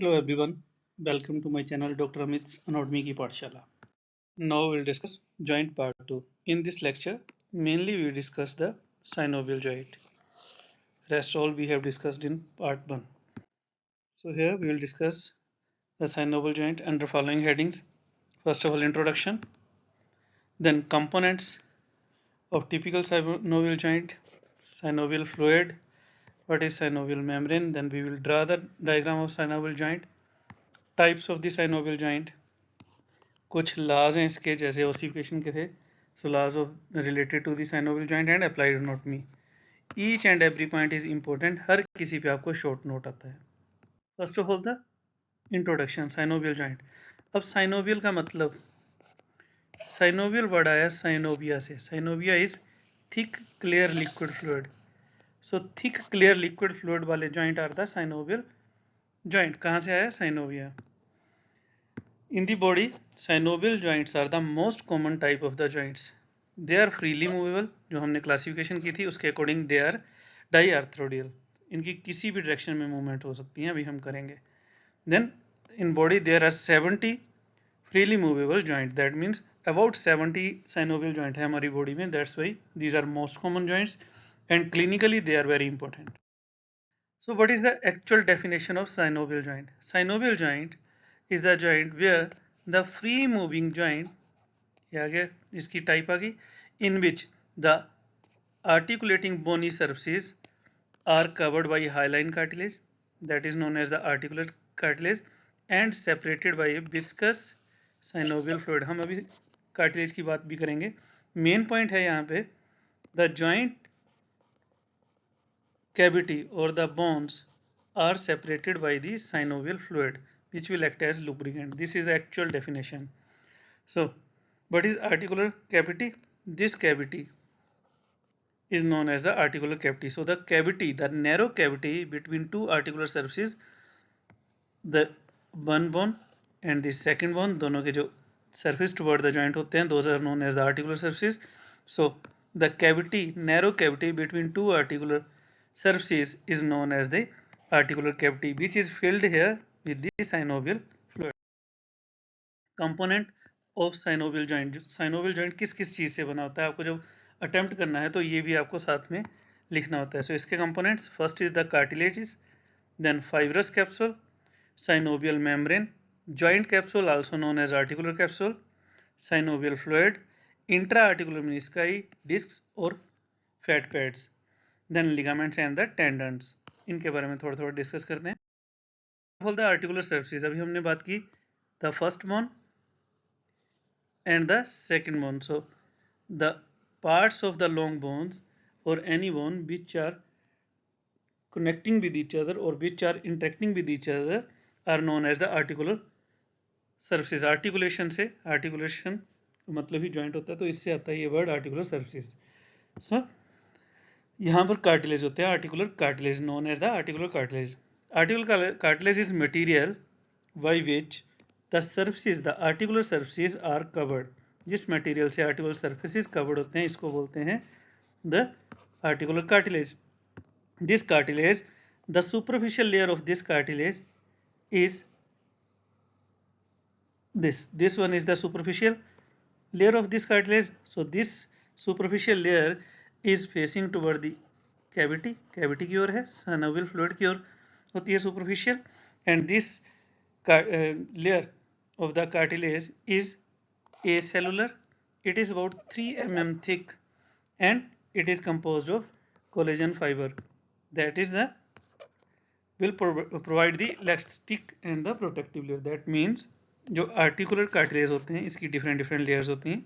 Hello everyone, welcome to my channel Dr. Amit's Anatomy Ki Pathshala. Now we'll discuss joint part 2. In this lecture, mainly we will discuss the synovial joint. Rest all we have discussed in part 1. So here we will discuss the synovial joint under following headings. First of all, introduction, then components of typical synovial joint, synovial fluid, what is synovial membrane, then we will draw the diagram of synovial joint, types of the synovial joint, कुछ laws हैं इसके जैसे ossification के थे, so laws of related to the synovial joint and applied anatomy. Each and every point is important. हर किसी पे आपको short note आता है. First of all the introduction synovial joint. अब synovial का मतलब synovial word आया synovia से. Synovia is thick clear liquid fluid. So thick clear liquid fluid वाले joint are the synovial joint. कहाँ से आया synovia? In the body, synovial joints are the most common type of the joints. They are freely movable. जो हमने classification की थी उसके according they are diarthrodial. इनकी किसी भी direction में movement हो सकती हैं, अभी हम करेंगे. Then in body there are 70 freely movable joint. That means about 70 synovial joint है हमारी body में. That's why these are most common joints and clinically they are very important. So what is the actual definition of synovial joint? Synovial joint is the joint where the free moving joint, ये आ गया इसकी type आ गई, in which the articulating bony surfaces are covered by hyaline cartilage, that is known as the articular cartilage, and separated by a viscous synovial fluid. हम अभी cartilage की बात भी करेंगे. Main point है यहाँ पे the joint cavity or the bones are separated by the synovial fluid which will act as lubricant. This is the actual definition. So what is articular cavity? This cavity is known as the articular cavity. So the cavity, the narrow cavity between two articular surfaces, the one bone and the second bone, दोनों के जो surface toward the joint होते हैं, those are known as the articular surfaces. So the cavity, narrow cavity between two articular surfaces is known as the articular cavity, which is filled here with the synovial fluid. Component of synovial joint. synovial joint किस किस चीज से बना होता है, आपको जब attempt करना है तो ये भी आपको साथ में लिखना होता है. So इसके components, first is the cartilages, then fibrous capsule, synovial membrane, joint capsule also known as articular capsule, synovial fluid, intra-articular menisci, discs और fat pads, then ligaments and the tendons. इनके बारे में थोड़ा थोड़ा डिस्कस करते हैं. All the articular surfaces, अभी हमने बात की the first bone and the second bone. So the parts of the long bones or any bone which are connecting with each other or which are interacting with each other are known as the articular surfaces. Articulation से articulation मतलब ही joint होता है, तो इससे आता है ये word articular surfaces. So यहाँ पर cartilage होते हैं, articular cartilage known as the articular cartilage. Articular cartilage is material by which the surfaces, the articular surfaces are covered. जिस material से articular surfaces covered होते हैं इसको बोलते हैं the articular cartilage. This cartilage, the superficial layer of this cartilage is this. This one is the superficial layer of this cartilage. So this superficial layer is facing toward the cavity. Cavity की ओर है, synovial fluid की ओर होती है superficial, and this layer of the cartilage is acellular. It is about 3 mm thick and it is composed of collagen fiber. That is the will provide the elastic and the protective layer. That means जो articular cartilage होते हैं इसकी different layers होती हैं.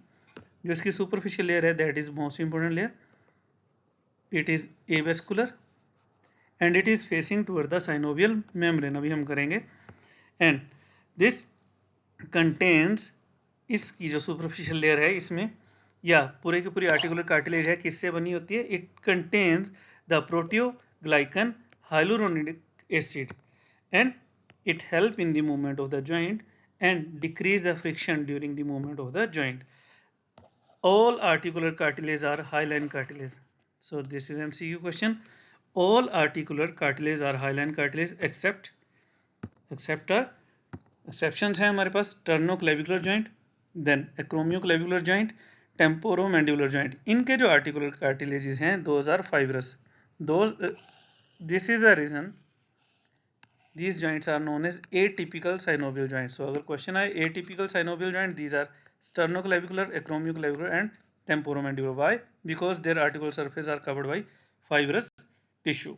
जो इसकी superficial layer है that is most important layer. It is avascular and it is facing toward the synovial membrane. अभी हम करेंगे. And this contains, इसकी जो superficial layer है इसमें या पूरे की पूरी articular cartilage है किससे बनी होती है? It contains the proteoglycan hyaluronic acid and it help in the movement of the joint and decrease the friction during the movement of the joint. All articular cartilage are hyaline cartilage. So this is MCQ question. All articular cartilage are hyaline cartilage except exceptions हैं हमारे पास sternoclavicular joint, then acromioclavicular joint, temporomandibular joint. इनके जो articular cartilages हैं those are fibrous. This is the reason these joints are known as atypical synovial joints. So अगर question आए atypical synovial joint, these are sternoclavicular, acromioclavicular and temporomandibular. Why? Because their articular surface are covered by fibrous tissue.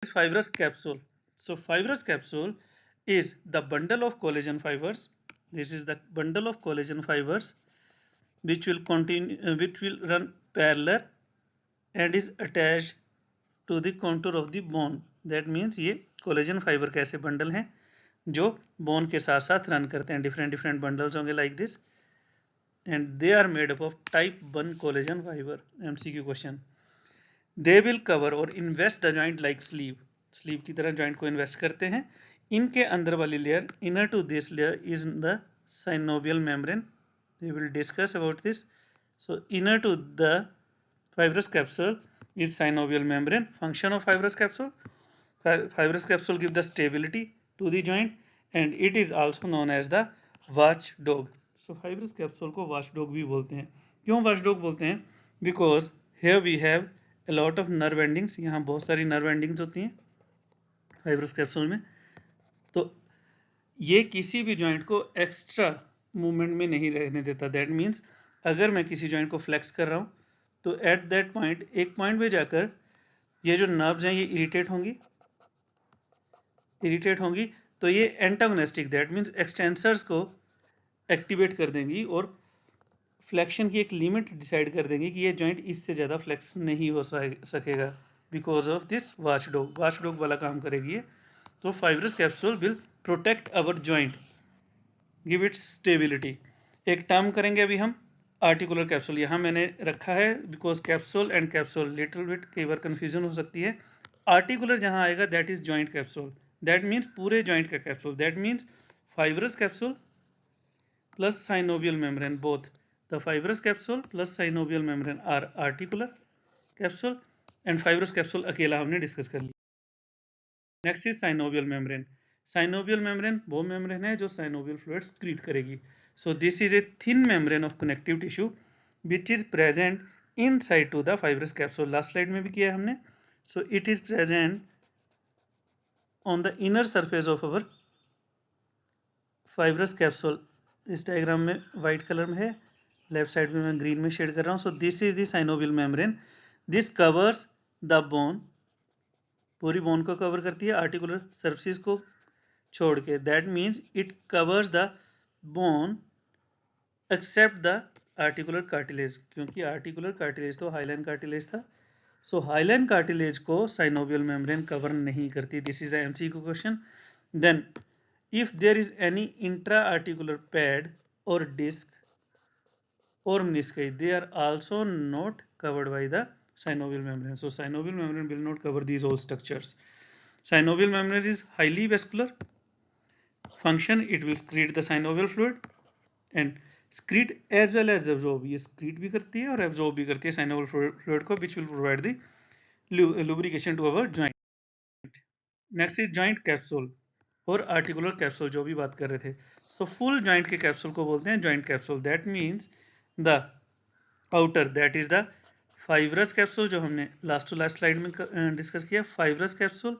Fibrous capsule. So fibrous capsule is the bundle of collagen fibers. This is the bundle of collagen fibers which will run parallel and is attached to the contour of the bone. That means ये collagen fibre के ऐसे bundle हैं जो bone के साथ साथ run करते हैं। डिफरेंट बंडल्स होंगे like this and they are made up of type 1 collagen fiber. MCQ question. They will cover और invest the joint like sleeve की तरह जॉइंट को इन्वेस्ट करते हैं। इनके अंदर वाली layer, inner to this layer is the synovial membrane. We will discuss about this. So inner to the fibrous capsule is synovial membrane. Function of fibrous capsule: fibrous capsule give the stability to the joint and it is also known as the watchdog. So fibrous capsule को watchdog भी बोलते हैं। क्यों watchdog बोलते हैं? Because here we have a lot of nerve endings. यहाँ बहुत सारी nerve endings होती हैं fibrous capsule में। तो ये किसी भी joint को extra movement में नहीं रहने देता। That means अगर मैं किसी joint को flex कर रहा हूँ तो एट दैट पॉइंट, एक पॉइंट पे जाकर ये जो नर्व्स हैं ये इरिटेट होंगी तो ये एंटागोनिस्टिक, दैट मींस एक्सटेंसर्स को एक्टिवेट कर देंगी और फ्लेक्शन की एक लिमिट डिसाइड कर देंगी कि ये जॉइंट इससे ज़्यादा फ्लेक्स नहीं हो सकेगा बिकॉज ऑफ दिस वॉचडॉग वाला काम करेगी ये। तो fibrous capsule will protect our joint, give its stability. एक टर्म करेंगे अभी हम, आर्टिकुलर कैप्सूल। यहाँ मैंने रखा है because capsule and capsule little bit कई बार कंफ्यूजन हो सकती है। आर्टिकुलर जहाँ आएगा that is joint capsule, that means पूरे जॉइंट का capsule. That means fibrous capsule plus synovial membrane, both the fibrous capsule plus synovial membrane are articular capsule and fibrous capsule अकेला हमने डिस्कस कर लिया। Next is synovial membrane. Synovial membrane वो membrane है जो synovial fluid स्क्रीट करेगी। So this is a thin membrane of connective tissue which is present inside to the fibrous capsule. Last slide में भी किया है हमने। So it is present on the inner surface of our fibrous capsule. इस diagram में white colour में है, left side में मैं ग्रीन में शेड कर रहा हूँ। So this is the synovial membrane. This covers the bone, पूरी बोन को कवर करती है आर्टिकुलर सर्फेस को छोड़ के। That means it covers the bone except the articular cartilage, क्योंकि आर्टिकुलर कार्टिलेज तो हाइलाइन कार्टिलेज था। सो हाइलाइन कार्टिलेज को साइनोवियल मेम्ब्रेन कवर नहीं करती। This is the MCQ question. Then if there is any intra articular pad और disc और menisci, they are also not covered by the synovial membrane. So synovial membrane will not cover these all structures. Synovial membrane is highly vascular. Function: it will secrete the synovial fluid and secrete as well as absorb. ये secrete भी करती है और absorb भी करती है synovial fluid को, which will provide the lubrication to our joint. Next is joint capsule और articular capsule जो भी बात कर रहे थे। So full joint के capsule को बोलते हैं joint capsule. That means the outer, that is the fibrous capsule जो हमने last to last slide में डिस्कस किया, fibrous capsule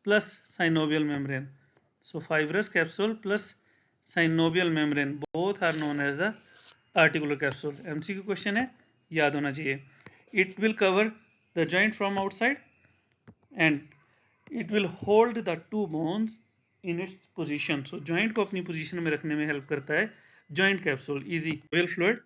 plus synovial membrane. So fibrous capsule plus synovial membrane both are known as the articular capsule. MCQ question है, याद होना चाहिए। It will cover the joint from outside and it will hold the two bones in its position. So joint को अपनी position में रखने में help करता है joint capsule. Easy. Synovial fluid.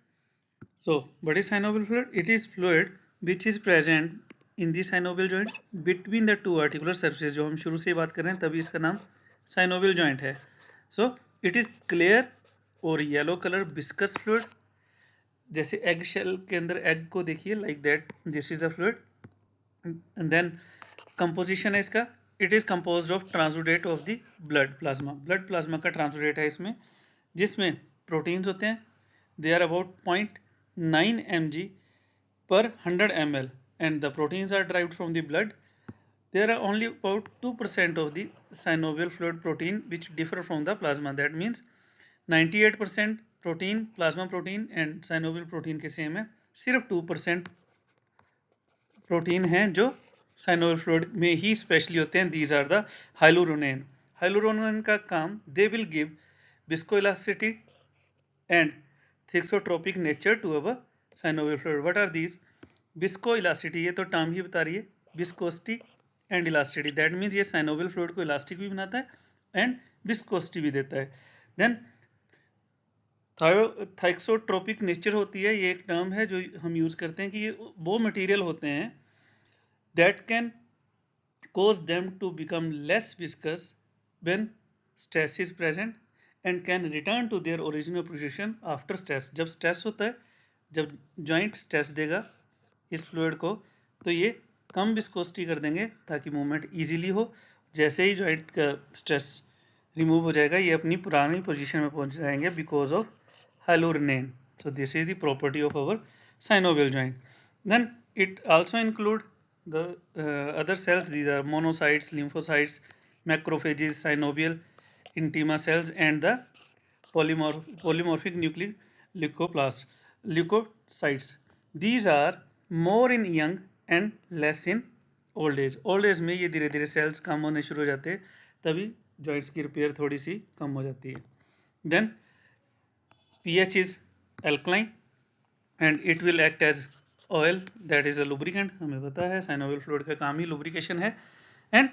So what is synovial fluid? It is fluid which is present in the synovial joint between the two articular surfaces. जो हम शुरू से बात कर रहे हैं तभी इसका नाम synovial joint है। So it is clear और येलो कलर विस्कस फ्लूइड, जैसे एग शेल के अंदर एग को देखिए, like that this is the fluid. And then composition है इसका, it is composed of transudate of the blood plasma. Blood plasma का transudate है इसमें, जिसमें प्रोटीन्स होते हैं। They are about 0.9 mg per 100 ml and the proteins are derived from the blood there are only about 2% of the synovial fluid protein which differ from the plasma. That means 98% protein, plasma protein and synovial protein के same है, सिर्फ 2% protein हैं जो synovial fluid में ही specially होते हैं. These are the hyaluronin. Hyaluronin का काम, they will give viscoelasticity and thixotropic nature to our synovial fluid. What are these? Viscoelasticity, ये तो टर्म ही बता रही है, viscosity and elasticity. That means ये साइनोवियल फ्लूइड को इलास्टिक भी बनाता है एंड विस्कोसिटी भी देता है. देन थाइक्सोट्रोपिक नेचर होती है, ये एक टर्म है जो हम यूज करते हैं कि ये वो मटेरियल होते हैं that can cause them to become less viscous when stress is present and can return to their original position after stress. जब स्ट्रेस होता है, जब जॉइंट स्ट्रेस देगा इस फ्लूइड को, तो ये कम विस्कोसिटी कर देंगे ताकि मूवमेंट इजीली हो. जैसे ही जॉइंट का स्ट्रेस रिमूव हो जाएगा, ये अपनी पुरानी पोजीशन में पहुंच जाएंगे because of hyaluronate. So this is the property of our synovial joint. Then it also include the other cells. These are monocytes, lymphocytes, macrophages, synovial intima cells and the polymorphic nucleic leukocytes. These are more in young and less in old age. Old age में ये धीरे धीरे cells कम होने शुरू हो जाते हैं, तभी joints की repair थोड़ी सी कम हो जाती है. Then pH is alkaline and it will act as oil, that is a lubricant. हमें पता है synovial fluid का काम ही lubrication है. and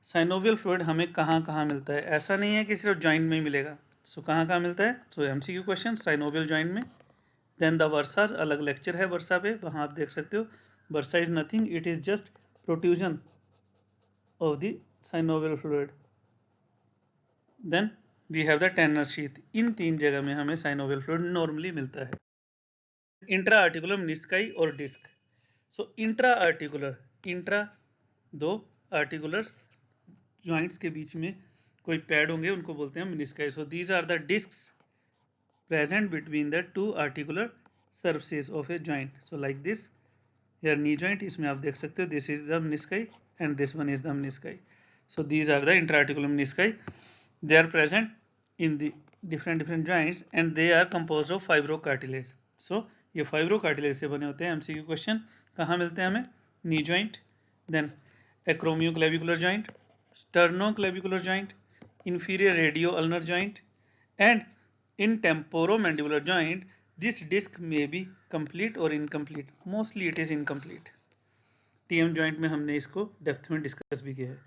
synovial fluid हमें कहाँ कहाँ मिलता है? ऐसा नहीं है कि सिर्फ joint में ही मिलेगा. so कहाँ कहाँ मिलता है? so MCQ question, synovial joint में. then the bursas, अलग lecture है bursa पे, वहाँ आप देख सकते हो. bursa is nothing, it is just protrusion of the synovial fluid. then we have the Tanner sheath. इन तीन जगह में हमें साइनोवियल फ्लूइड नॉर्मली मिलता है. इंट्रा आर्टिकुलर मेनिस्काई और disc. So intra articular, intra दो आर्टिकुलर जॉइंट्स के बीच में कोई पैड होंगे, उनको बोलते हैं menisci. So these are the discs present between the two articular surfaces of a joint. So like this here knee joint, इसमें आप देख सकते हो this is the menisci and this one is the menisci. So these are the intra articular menisci. They are present in the different joints and they are composed of fibrocartilage. So ये fibrocartilage से बने होते हैं. MCQ question, कहाँ मिलते हैं हमें? knee joint, then acromioclavicular joint, sternoclavicular joint, inferior radio-ulnar joint and in temporomandibular joint. This disc may be complete or incomplete. Mostly it is incomplete. TM joint में हमने इसको डेप्थ में डिस्कस भी किया है.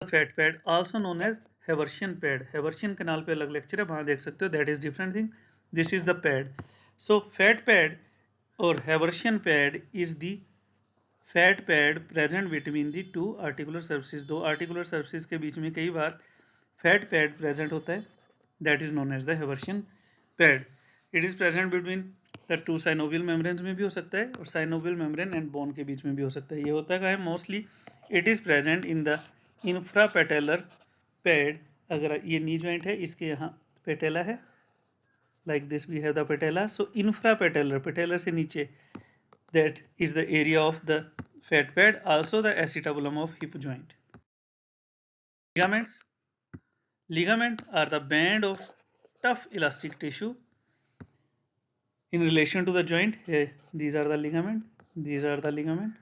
Fat pad also known as Haversian pad. Haversian canal पे अलग lecture है, वहां देख सकते हो. That is different thing. This is the pad. So fat pad और Haversian pad is the fat pad present between the two articular surfaces. दो articular surfaces के बीच में कई बार फैट पैड प्रेजेंट होता है. That is known as the Haversian pad. It is present between the two synovial membranes में भी हो सकता है और साइनोवियल मेम्ब्रेन एंड बोन के बीच में भी हो सकता है. ये होता है mostly it is present in the infrapatellar pad. अगर ये नी जॉइंट है, इसके यहाँ पेटेला है, like this we have the patella. So infrapatellar, patellar से नीचे, that is the area of the fat pad. Also the acetabulum of hip joint. Ligaments. Ligament are the band of tough elastic tissue in relation to the joint. These are the ligament, these are the ligament,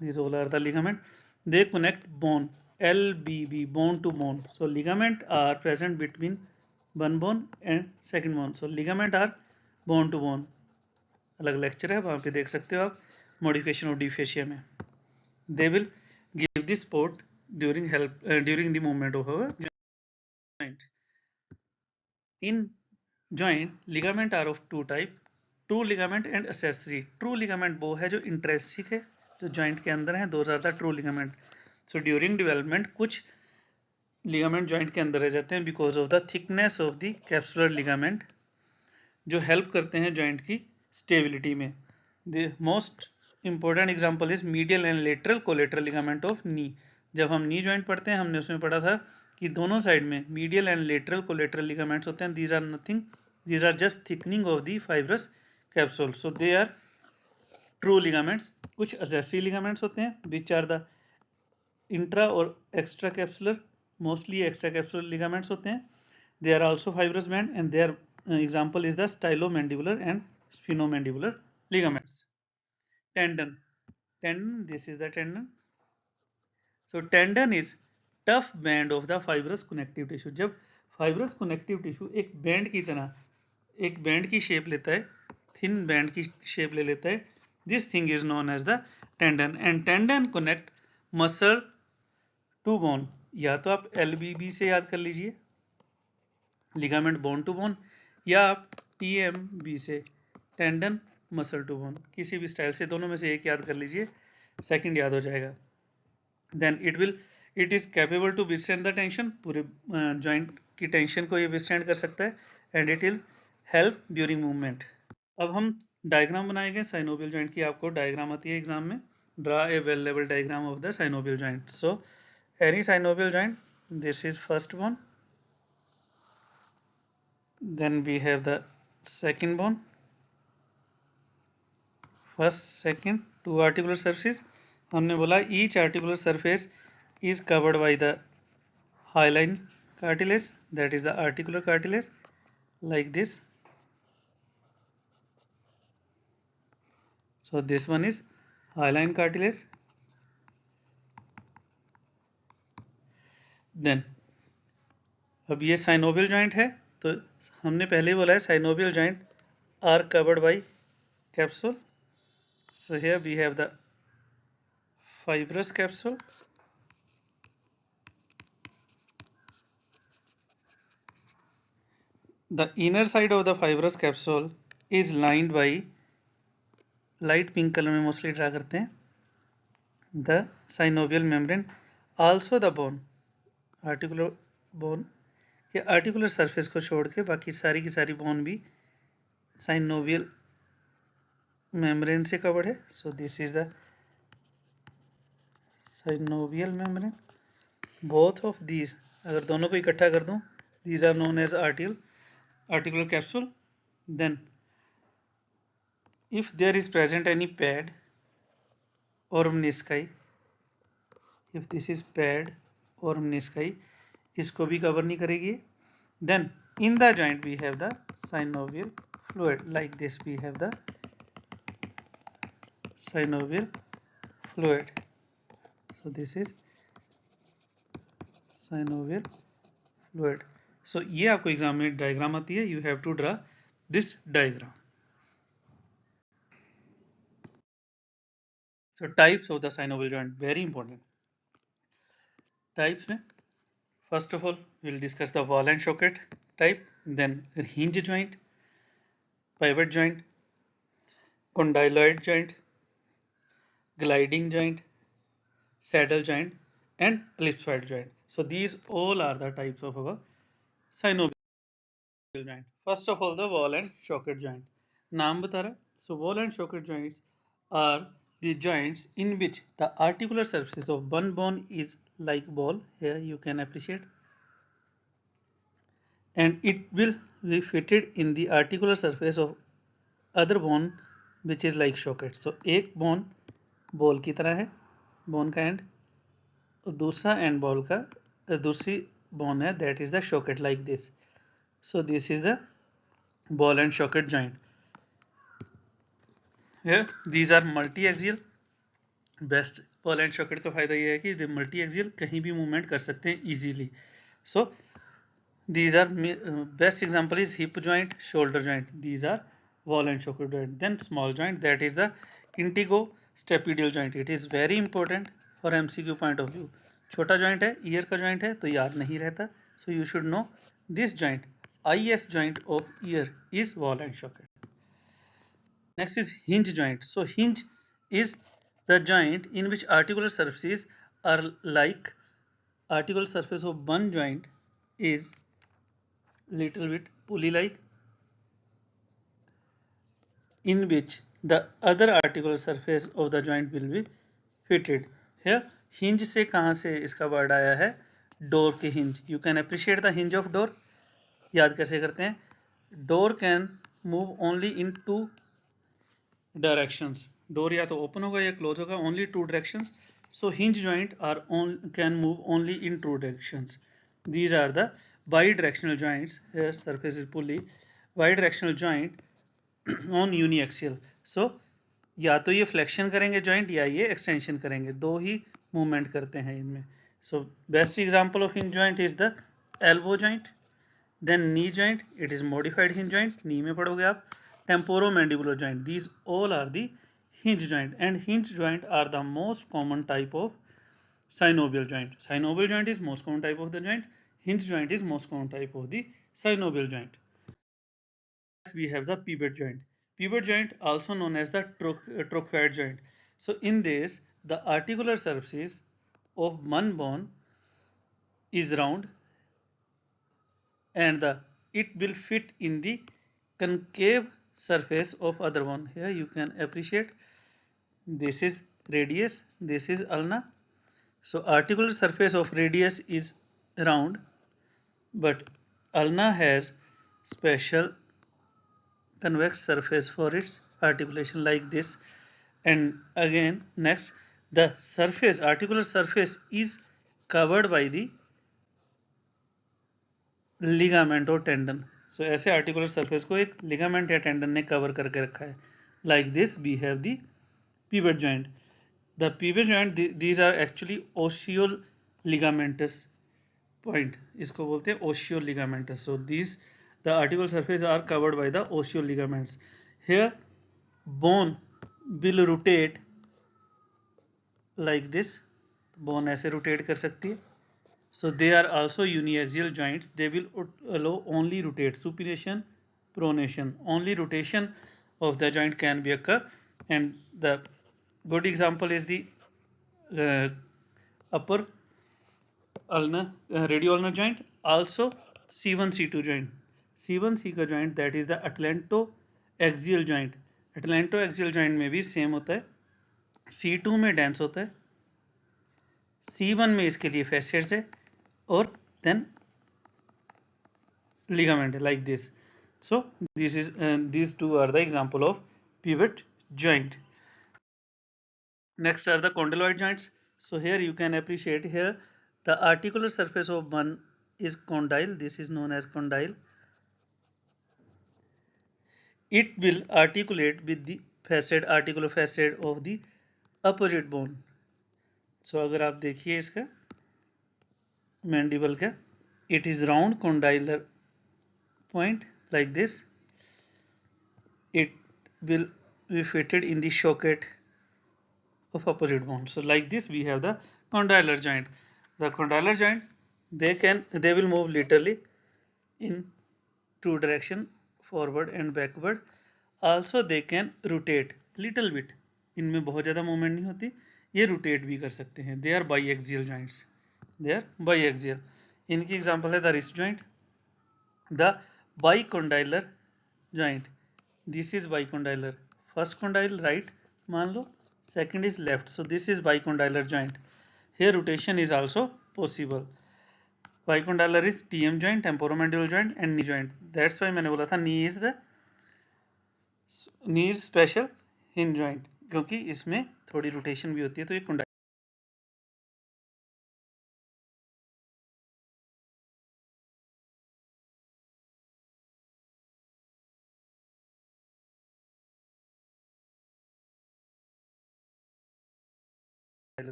these all are the ligament. They connect bone, LBB, bone to bone. So ligament are present between one bone and second bone. So ligament are bone to bone. अलग lecture है, वहां पे देख सकते हो आप. Modification of डिफेशिया में they will give the support during the movement of our joint. In joint, ligament are of two type, true ligament and accessory. True ligament वो है जो इंट्रेंसिक है, जो जॉइंट के अंदर है. Those are the true ligament. So during development कुछ ligament joint के अंदर रह जाते हैं because of the thickness of the capsular ligament, जो हेल्प करते हैं जॉइंट की स्टेबिलिटी में. The most important example is medial and lateral collateral ligament of knee. जब हम नी जॉइंट पढ़ते हैं, हमने उसमें पढ़ा था कि दोनों साइड में medial and lateral collateral ligaments होते हैं. These are nothing, these are just thickening of the fibrous capsule. So they are true ligaments. कुछ accessory ligaments होते हैं which are the intra और extra capsular, mostly extra capsular ligaments होते हैं. They are also fibrous band and their example is the stylomandibular and sphenomandibular ligaments. Tendon. Tendon, this is the tendon. So tendon is tough band of the fibrous connective tissue. जब fibrous connective tissue एक band की तरह, एक band की shape लेता है, thin band की shape ले लेता है, this thing is known as the tendon. And tendon connect muscle to bone. या तो आप LBB से याद कर लीजिए, लिगामेंट बोन टू बोन, या आप TMB से, टेंडन मसल टू बोन, किसी भी स्टाइल से दोनों में से एक याद कर लीजिए, सेकंड याद हो जाएगा. Then it is capable to withstand the tension, पूरे जॉइंट की टेंशन को ये विथस्टैंड कर सकता है. And it will help during movement. अब हम डायग्राम बनाएंगे साइनोवियल जॉइंट की. आपको डायग्राम आती है एग्जाम में. Draw a well level diagram of the synovial joint. So any synovial joint, this is first bone, then we have the second bone, first second two articular surfaces. हमने बोला each articular surface is covered by the hyaline cartilage, that is the articular cartilage, like this. So this one is hyaline cartilage. Then अब ये synovial joint है, तो हमने पहले ही बोला है synovial joint are covered by capsule. So here we have the fibrous capsule, the inner side of the fibrous capsule is lined by, light pink color में mostly ड्रा करते हैं, the synovial membrane, also the bone, articular bone. ये articular surface को छोड़ के बाकी सारी की सारी बोन भी साइनोवियल मेम्ब्रेन से कवर्ड है. So this is the synovial membrane. Both of these, अगर दोनों को इकट्ठा कर दूं, these are known as articular capsule. Then if there is present any pad और menisci, if this is pad और मेनिस्काई, इसको भी कवर नहीं करेगी. Then in the joint we have the synovial fluid, like this we have the synovial fluid. So this is synovial fluid. So ये आपको exam में diagram आती है, you have to draw this diagram. So types of the synovial joint, very important. Types में first of all we will discuss the wall and socket type, then hinge joint, pivot joint, condyloid joint, gliding joint, saddle joint and ellipsoid joint. So these all are the types of our synovial joint. First of all, the wall and socket joint. नाम बता रहा. So wall and socket joints are the joints in which the articular surfaces of one bone is like ball. Here you can appreciate, and it will be fitted in the articular surface of other bone which is like socket. So एक bone ball की तरह है, bone का and, और दूसरा and ball का दूसरी bone है, that is the socket, like this. So this is the ball and socket joint. These are multi axial. Best ball and socket का फायदा ये है कि मल्टी एक्सियल, कहीं भी मूवमेंट कर सकते हैं easily. So these are best example is hip joint, shoulder joint. These are wall and socket joint. Then small joint, that is the integostepidial joint. It is very important for MCQ point of view. छोटा joint है, ear का joint है, तो याद नहीं रहता. So you should know this joint. IS joint of ear is wall and socket. Next is hinge joint. So hinge is the joint in which articular surfaces are like, articular surface of one joint is little bit pulley like, in which the other articular surface of the joint will be fitted. Here hinge से कहाँ से इसका word आया है, door के hinge. You can appreciate the hinge of door. याद कैसे करते हैं, door can move only in two directions. Door या तो ओपन होगा या क्लोज होगा, only two directions. So hinge joint are can move only in two directions. These are the bidirectional joints. Here surface is pulley. Bidirectional joint on uniaxial. So या तो ये flexion करेंगे joint या ये extension करेंगे, दो ही movement करते हैं इनमें. So best example of hinge joint is the elbow joint. Then knee joint, it is modified hinge joint, knee में पढ़ोगे आप. Temporomandibular joint, these all are the hinge joint, and hinge joint are the most common type of synovial joint. Synovial joint is most common type of the joint. Hinge joint is most common type of the synovial joint. Next we have the pivot joint. Pivot joint also known as the trochoid joint. So in this, the articular surface of one bone is round and it will fit in the concave surface of other one. Here you can appreciate, this is radius, this is ulna. So articular surface of radius is round, but ulna has special convex surface for its articulation like this. And again next, the surface, articular surface is covered by the ligament or tendon. So ऐसे articular surface को एक ligament या tendon ने cover करके रखा है. Like this we have the pivot joint. The pivot joint, these are actually osteoligamentous point. इसको बोलते हैं osteoligamentous. So these, the articular surface are covered by the osteoligaments. Here bone will rotate like this. Bone ऐसे rotate कर सकती है. So they are also uniaxial joints. They will allow only rotate, supination, pronation. Only rotation of the joint can be occur, and the good example is the upper ulnar radioulnar joint, also C1 C2 joint. C1 C का joint, that is the atlantoaxial joint. Atlantoaxial joint में भी same होता है. C2 में dense होता है, C1 में इसके लिए facets है, और then ligament like this. So this is these two are the example of pivot joint. Next are the condyloid joints. So here you can appreciate, here the articular surface of one is condyle. This is known as condyle. It will articulate with the facet, articular facet of the opposite bone. So अगर आप देखिए इसका mandible का, it is round condylar point like this. It will be fitted in the socket of opposite bone. So like this we have the condylar joint. The condylar joint, they will move literally in two direction, forward and backward. Also they can rotate little bit. इनमें बहुत ज़्यादा movement नहीं होती, ये rotate भी कर सकते हैं. They are biaxial joints. They are biaxial. इनकी एग्जांपल है the wrist joint, the bicondylar joint. This is bicondylar. First condyle right मान लो, second is left. So this is bicondylar joint. Here rotation is also possible. Bicondylar is TM joint, temporomandibular joint and knee joint. That's why मैंने बोला था knee is special hinge joint, क्योंकि इसमें थोड़ी rotation भी होती है, तो ये condylar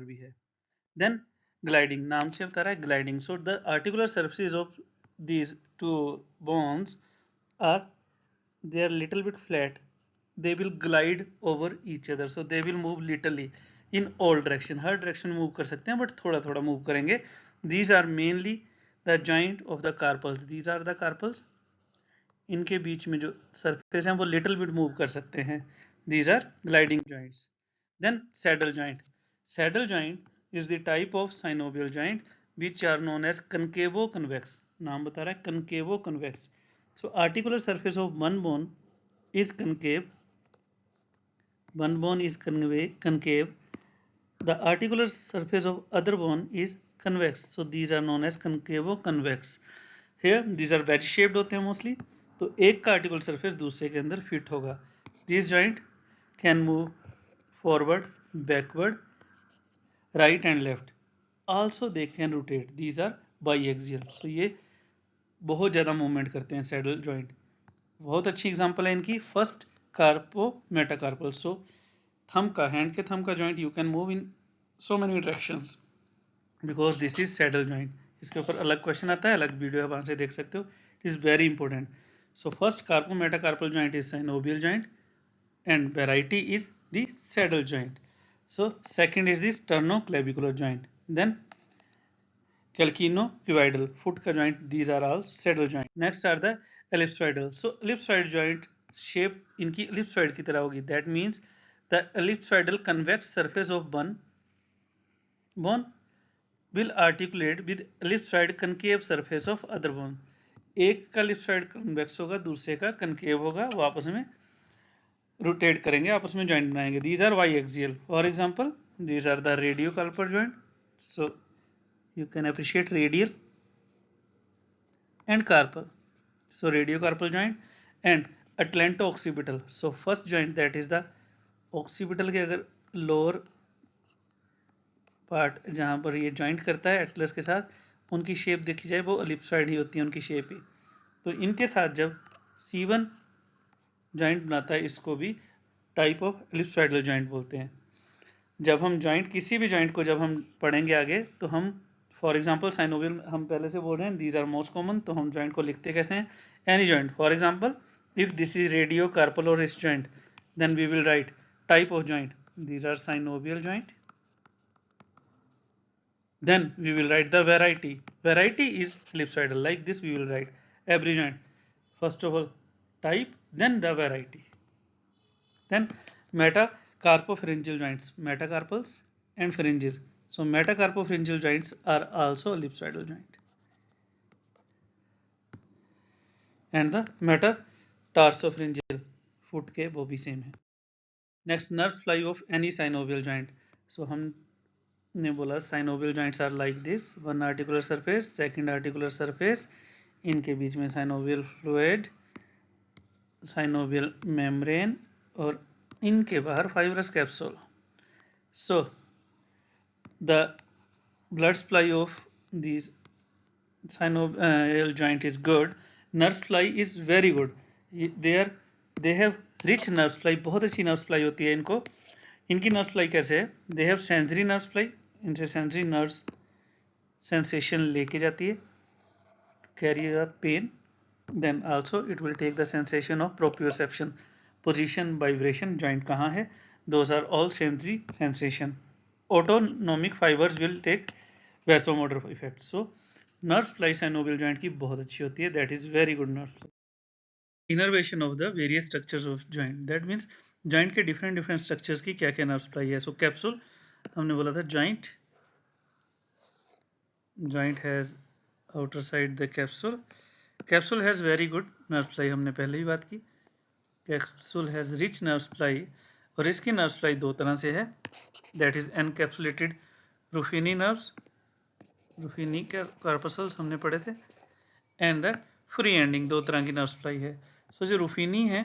भी है. Then gliding, नाम से बता रहा है gliding. So the articular surfaces of these two bones are, they are little bit flat. They will glide over each other. So they will move literally in all direction. Her direction move कर सकते हैं, but थोड़ा थोड़ा move करेंगे. These are mainly the joint of the carpals. These are the carpals. इनके बीच में जो surface हैं वो little bit move कर सकते हैं. These are gliding joints. Then saddle joint. Saddle joint is the type of synovial joint which are known as concavo-convex. नाम बता रहा है concavo-convex. So articular surface of one bone is concave. One bone is concave. The articular surface of other bone is convex. So these are known as concavo-convex. Here these are wedge shaped होते हैं mostly. तो एक का articular surface दूसरे के अंदर fit होगा. This joint can move forward, backward, right and left. Also they can rotate. These are biaxial. So ये बहुत ज़्यादा मूवमेंट करते हैं सैडल जॉइंट. बहुत अच्छी एग्जांपल है इनकी. First carpometacarpal. So thumb का, हैंड के थंब का joint you can move in so many directions because this is saddle joint. इसके ऊपर अलग क्वेश्चन आता है, अलग वीडियो है, वहां से देख सकते हो. It is very important. So first carpometacarpal joint is synovial joint and variety is the saddle joint. So second is the sternoclavicular joint. Then calcaneocuvidal, foot ka joint. These are all saddle joint. Next are the ellipsoidal. So ellipsoid joint shape इनकी ellipsoid की तरह होगी. That means the ellipsoidal convex surface of bone will articulate with ellipsoid concave surface of other bone. एक का ellipsoid convex होगा, दूसरे का concave होगा, वो आपस में रोटेट करेंगे, आपस में जॉइंट बनाएंगे. These are biaxial. For example these are the radiocarpal joint. So you can appreciate radial and carpal. So radiocarpal joint and atlanto occipital. So first joint that is the occipital के अगर lower part जहां पर ये joint करता है Atlas के साथ, उनकी शेप देखी जाए वो एलिप्सॉइड ही होती है, उनकी शेप ही. तो इनके साथ जब C1 जॉइंट बनाता है, इसको भी टाइप ऑफ एलिप्सॉइडल जॉइंट बोलते हैं. जब हम जॉइंट, किसी भी जॉइंट को जब हम पढ़ेंगे आगे, तो हम फॉर एग्जांपल साइनोवियल हम पहले से बोल रहे हैं, दीज आर मोस्ट कॉमन. तो हम जॉइंट को लिखते कैसे हैं? Any joint. For example if this is radio carpal और इस joint, then we will write type of joint. These are synovial joint. Then we will write the variety. Variety is ellipsoidal. Like this we will write every joint. First of all type, then the variety. Then metacarpopharyngeal joints, metacarpals and pharynges. So metacarpopharyngeal joints are also ellipsoidal joint. And the metatarsopharyngeal, foot के वो भी same है. Next, nerve fly of any synovial joint. So हमने बोला synovial joints are like this. One articular surface, second articular surface, इनके बीच में synovial fluid, synovial membrane और इनके बाहर fibrous capsule. So the blood supply of these synovial joint is good. Nerve supply is very good. They have rich nerve supply. बहुत अच्छी nerve supply होती है इनको. इनकी nerve supply कैसे है? They have sensory nerve supply. इनसे sensory nerves sensation लेके जाती है, carry the pain. Then also it will take the sensation of proprioception, position, vibration, joint कहाँ है. Those are all sensory sensation. Autonomic fibers will take vasomotor effect. So nerve supply synovial joint की बहुत अच्छी होती है. That is very good nerve supply. Innervation of the various structures of joint. That means joint के different structures की क्या क्या nerve supply है. So capsule हमने बोला था joint has outer side the capsule. Capsule has very good nerve supply. हमने पहले ही बात की. Capsule has rich nerve supply और इसकी nerve supply दो तरह से है. That is encapsulated Ruffini nerves, Ruffini corpuscles हमने पढ़े थे, and the free ending. दो तरह की nerve supply है. So जो Ruffini है,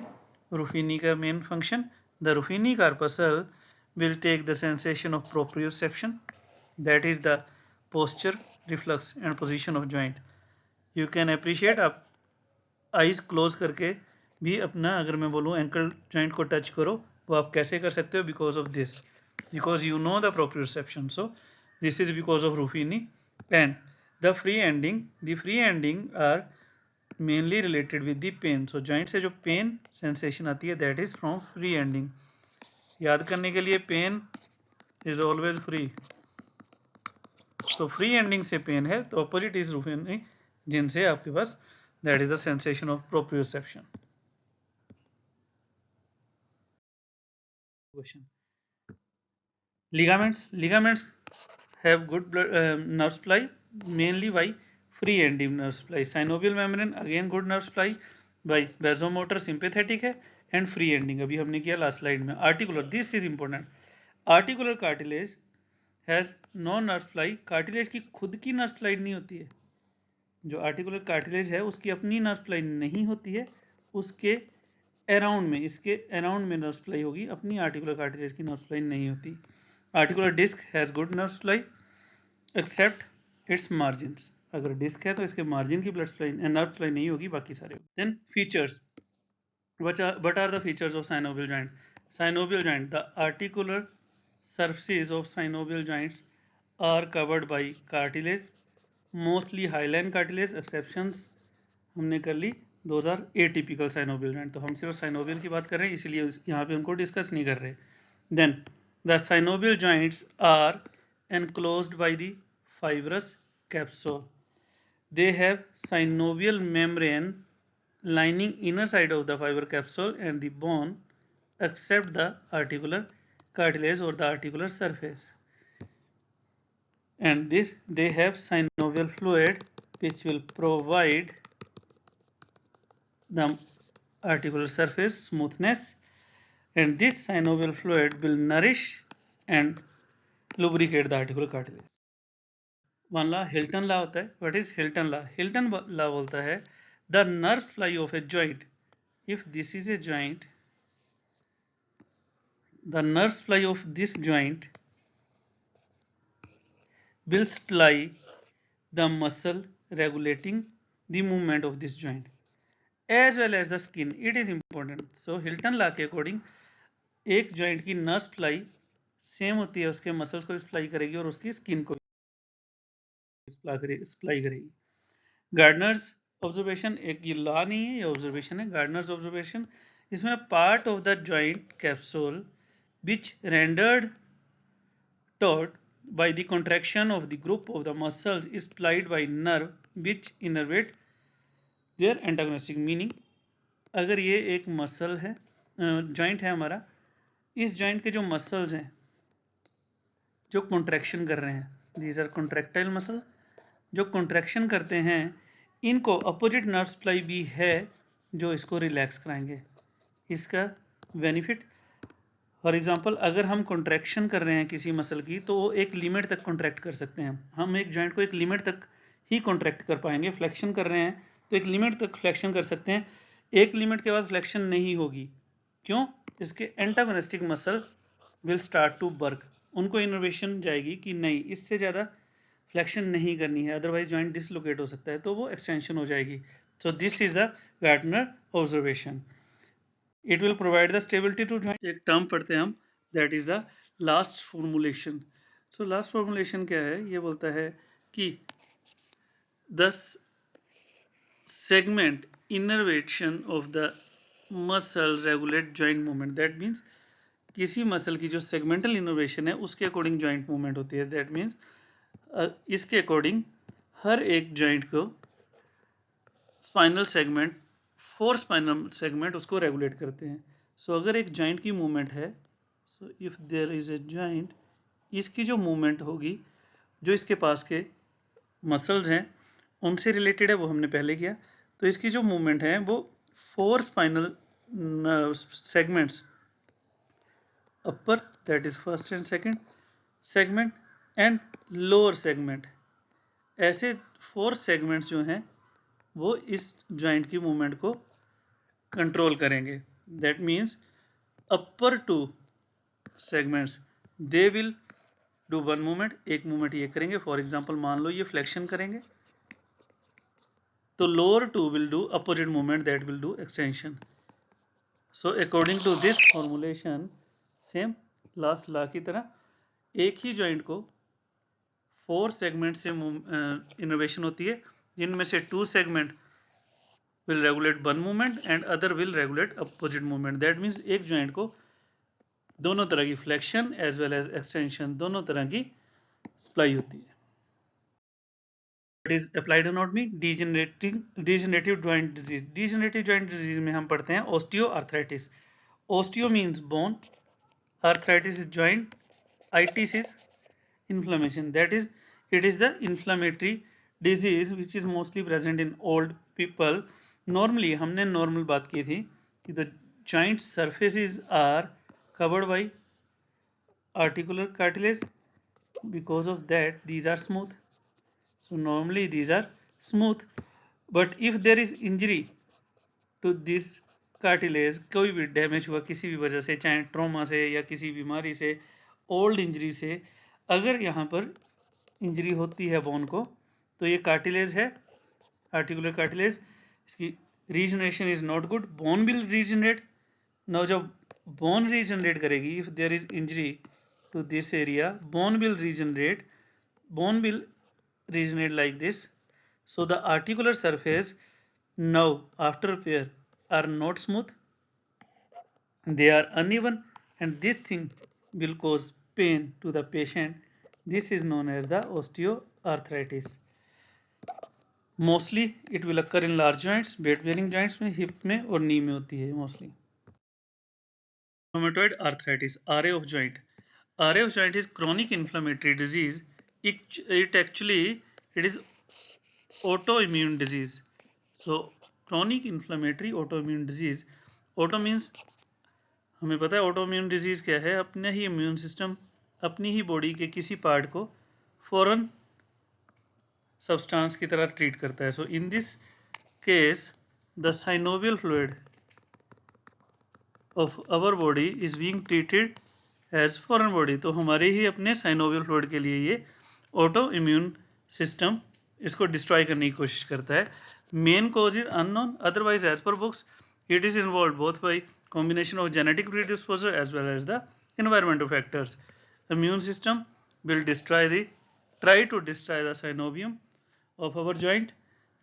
Ruffini का main function, the Ruffini corpuscle will take the sensation of proprioception, that is the posture, reflux and position of joint. You can appreciate, आप eyes close करके भी अपना, अगर मैं बोलूँ ankle joint को touch करो, वो आप कैसे कर सकते हो? Because of this, because you know the proprioception. So this is because of Ruffini. And the free ending are mainly related with the pain. So joint से जो pain sensation आती है, that is from free ending. याद करने के लिए pain is always free. So free ending से pain है, तो opposite is Ruffini, जिनसे आपके पास that is the sensation of proprioception. Question. Ligaments have good nerve supply, mainly by free ending nerve supply. Synovial membrane again good nerve supply by vasomotor, sympathetic है, and free ending अभी हमने किया last slide में. Articular, this is important. Articular cartilage has no nerve supply. Cartilage की खुद की nerve supply नहीं होती है. जो articular cartilage है उसकी अपनी nerve supply नहीं होती है, उसके अराउंड में, इसके अराउंड में नर्व सप्लाई होगी, अपनी आर्टिकुलर कार्टिलेज की नर्व सप्लाई नहीं होती। Articular disc has good nerve supply except its margins. अगर डिस्क है तो इसके मार्जिन की ब्लड सप्लाई नर्व सप्लाई नहीं होगी, बाकी सारे। Then features, what are the features of synovial joint? Synovial joint, the articular surfaces of synovial joints are covered by cartilage, mostly hyaline cartilage, exceptions हमने कर ली, those are atypical synovial joint। तो हम सिर्फ synovial की बात कर रहे हैं, इसलिए यहाँ पे उनको डिस्कस नहीं कर रहे। Then the synovial joints are enclosed by the fibrous capsule. They have synovial membrane lining inner side of the fiber capsule and the bone except the articular cartilage or the articular surface. And this they have synovial fluid which will provide the articular surface smoothness, and this synovial fluid will nourish and lubricate the articular cartilage। One law Hilton law होता है। What is Hilton law? Hilton law बोलता है the nerve supply of a joint, if this is a joint, the nerve supply of this joint will supply the muscle regulating the movement of this joint as well as the skin. It is important. So Hilton law के according एक joint की nerve supply same होती है, उसके muscles को supply करेगी और उसकी स्किन को सप्लाई करेगी। गार्डनर्स ऑब्जर्वेशन, एक ये लॉ नहीं है, ये ऑब्जर्वेशन है। गार्डनर्स ऑब्जर्वेशन, इसमें part of the joint capsule which rendered taut by the contraction of the group of the muscles is supplied by nerve which innervate their antagonistic। meaning अगर ये एक मसल है, joint है हमारा, इस joint के जो मसल्स हैं जो कॉन्ट्रैक्शन कर रहे हैं, दीज आर कॉन्ट्रैक्टाइल मसल, जो कॉन्ट्रैक्शन करते हैं, इनको अपोजिट नर्व सप्लाई भी है जो इसको रिलैक्स कराएंगे। इसका बेनिफिट, फॉर एग्जाम्पल अगर हम कॉन्ट्रैक्शन कर रहे हैं किसी मसल की तो वो एक लिमिट तक कॉन्ट्रैक्ट कर सकते हैं। हम एक जॉइंट को एक लिमिट तक ही कॉन्ट्रैक्ट कर पाएंगे। फ्लेक्शन कर रहे हैं तो एक लिमिट तक फ्लेक्शन कर सकते हैं, एक लिमिट के बाद फ्लेक्शन नहीं होगी। क्यों? इसके antagonistic muscle will start to work, उनको इनोवेशन जाएगी कि नहीं, इससे ज़्यादा फ्लेक्शन नहीं करनी है, अदरवाइज जॉइंट डिसलोकेट हो सकता है, तो वो एक्सटेंशन हो जाएगी। So this is the Gardner observation. It will provide the stability to joint। एक टर्म पढ़ते हैं हम, that is the last formulation। So last formulation क्या है? ये बोलता है कि the segment innervation of the muscle regulate joint movement। That means किसी मसल की जो सेगमेंटल इनोवेशन है उसके अकॉर्डिंग जॉइंट मूवमेंट होती है। दैट मीन्स इसके अकॉर्डिंग हर एक जॉइंट को स्पाइनल सेगमेंट, 4 स्पाइनल सेगमेंट उसको रेगुलेट करते हैं। सो अगर एक जॉइंट की मूवमेंट है, so if there is a joint, इसकी जो मूवमेंट होगी, जो इसके पास के मसल्स हैं उनसे रिलेटेड है, वो हमने पहले किया। तो इसकी जो मूवमेंट है वो 4 spinal segments, upper that is first and second segment and lower segment, ऐसे 4 सेगमेंट्स जो हैं वो इस जॉइंट की मूवमेंट को कंट्रोल करेंगे। That means upper 2 segments they will do one movement, एक मूवमेंट ये करेंगे। फॉर एग्जांपल मान लो ये फ्लेक्शन करेंगे तो lower 2 will do opposite movement, that will do extension. So according to this formulation, same last law की तरह, एक ही जॉइंट को 4 सेगमेंट से इनोवेशन होती है, जिनमें से 2 segment will regulate one movement and other will regulate opposite movement। that means एक जॉइंट को दोनों तरह की flexion as well as extension, दोनों तरह की सप्लाई होती है। It is applied anatomy, degenerative joint disease। degenerative joint disease में हम पढ़ते हैं osteoarthritis। osteo means bone, arthritis is joint, itis is inflammation। that is, it is the inflammatory disease which is mostly present in old people। Normally हमने normal बात की थी कि the joint surfaces are covered by articular cartilage, because of that these are smooth. So normally these are smooth, but if there is injury to this cartilage कोई भी damage हुआ किसी भी वजह से, चाहे ट्रॉमा से या किसी बीमारी से, ओल्ड इंजरी से, अगर यहाँ पर इंजरी होती है बोन को, तो ये कार्टिलेज है, आर्टिकुलर कार्टिलेज, इसकी regeneration is not good, bone will regenerate. Now जब बोन रीजनरेट करेगी, if there is injury to this area, bone will regenerate like this. So the articular surface now after repair are not smooth, they are uneven, and this thing will cause pain to the patient. This is known as the osteoarthritis. Mostly it will occur in large joints, weight bearing joints में, hip में और knee में होती है mostly. Rheumatoid arthritis, RA of joint. RA of joint is chronic inflammatory disease. It is autoimmune disease. So chronic inflammatory autoimmune disease. Auto means हमें पता है autoimmune disease क्या है, अपने ही immune system अपनी ही बॉडी के किसी पार्ट को फॉरन सब्सटेंस की तरह ट्रीट करता है. So in this case the synovial fluid of our body is being treated as foreign body. तो हमारे ही अपने synovial fluid के लिए ये ऑटो इम्यून सिस्टम इसको डिस्ट्रॉय करने की कोशिश करता है. Main cause is unknown, otherwise as per books it is involve both by combination of genetic predisposer as well as the environmental factors. Immune system will try to destroy the synovium of our joint,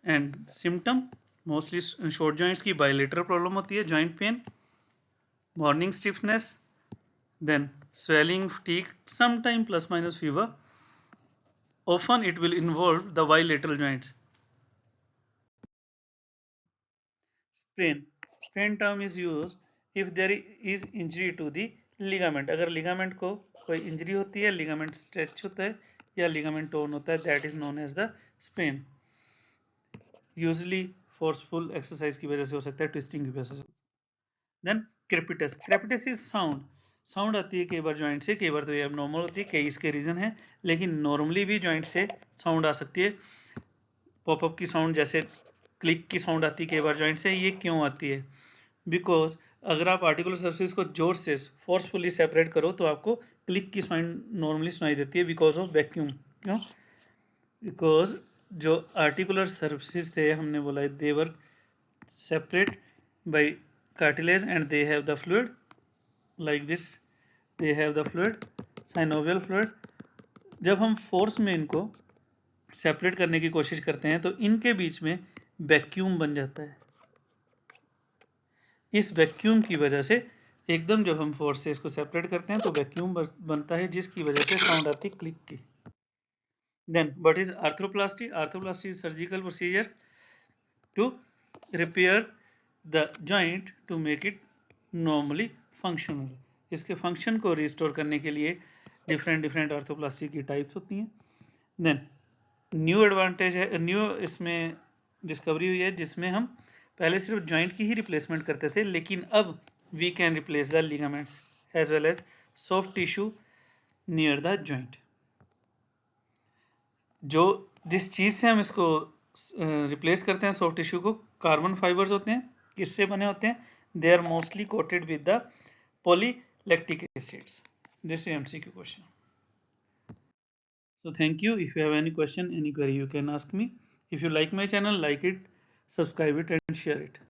and symptom mostly short joints की bilateral problem होती है, joint pain, morning stiffness, then swelling, fatigue, sometime plus minus fever. Often it will involve the bilateral joints. Sprain term is used if there is injury to the ligament. अगर ligament को कोई injury होती है, ligament stretch होता है या ligament torn होता है, that is known as the sprain. Usually forceful exercise की वजह से हो सकता है, twisting की वजह से. Then crepitus. Crepitus is sound आती है कई बार जॉइंट से, कई बार तो ये abnormal होती है, कई इसके रीजन है, लेकिन नॉर्मली भी जॉइंट से साउंड आ सकती है. पॉपअप की साउंड, जैसे क्लिक की साउंड आती है कई बार जॉइंट से. ये क्यों आती है? बिकॉज अगर आप आर्टिकुलर सरफेस को जोर से फोर्सफुली सेपरेट करो तो आपको क्लिक की साउंड नॉर्मली सुनाई देती है बिकॉज ऑफ वैक्यूम. क्यों? बिकॉज जो आर्टिकुलर सरफेस थे, हमने बोला they were separate by cartilage and they have the fluid like this, they have the fluid, synovial fluid. जब हम फोर्स में इनको सेपरेट करने की कोशिश करते हैं तो इनके बीच में वैक्यूम बन जाता है. इस वैक्यूम की वजह से एकदम जब हम फोर्स से इसको सेपरेट करते हैं तो वैक्यूम बनता है, जिसकी वजह से साउंड आती है क्लिक की. Then what is arthroplasty? Arthroplasty is surgical procedure to repair the joint to make it normally functional. इसके फंक्शन को रिस्टोर करने के लिए डिफरेंट आर्थ्रोप्लास्टी की टाइप्स होती हैं. देन न्यू एडवांटेज है, न्यू इसमें डिस्कवरी हुई है जिसमें हम पहले सिर्फ जॉइंट की ही रिप्लेसमेंट करते थे, लेकिन अब we can replace the ligaments as well as soft tissue near the joint. जो जिस चीज से हम इसको रिप्लेस करते हैं सॉफ्ट टिश्यू को, कार्बन फाइबर्स होते हैं. किससे बने होते हैं? They are mostly coated with the polylactic acids. This is MCQ question. So thank you. If you have any question, any query, you can ask me. If you like my channel, like it, subscribe it and share it.